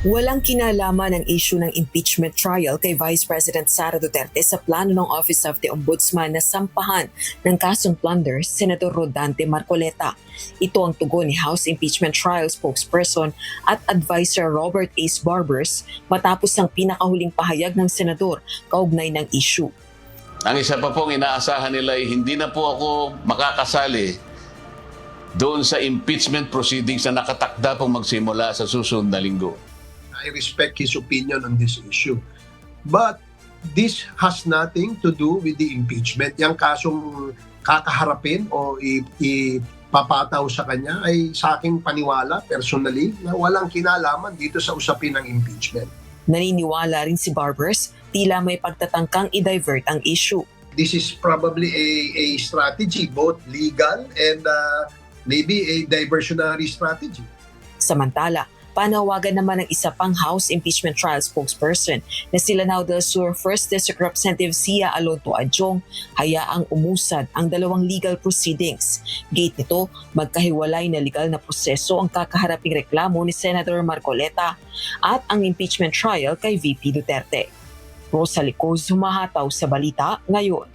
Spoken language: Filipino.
Walang kinalaman ang issue ng impeachment trial kay Vice President Sara Duterte sa plano ng Office of the Ombudsman na sampahan ng kasong plunder Senador Rodante Marcoleta. Ito ang tugon ni House Impeachment Trial spokesperson at advisor Robert Ace Barbers matapos ang pinakahuling pahayag ng senador kaugnay ng issue. Ang isa pa pong inaasahan nila ay hindi na po ako makakasali doon sa impeachment proceedings na nakatakda pong magsimula sa susunod na linggo. I respect his opinion on this issue. But this has nothing to do with the impeachment. Yang kasong kakaharapin o ipapataw sa kanya ay sa aking paniwala personally na walang kinalaman dito sa usapin ng impeachment. Naniniwala rin si Barbers tila may pagtatangkang i-divert ang issue. This is probably a strategy, both legal and maybe a diversionary strategy. Samantala, panawagan naman ng isa pang House Impeachment Trial spokesperson na si Lanao del Sur 1st District Representative Sia Alonto Adjong hayaang umusad ang dalawang legal proceedings. Gate nito, magkahiwalay na legal na proseso ang kakaharaping reklamo ni Senator Marcoleta at ang impeachment trial kay VP Duterte. Rosalie Coz, humahataw sa balita ngayon.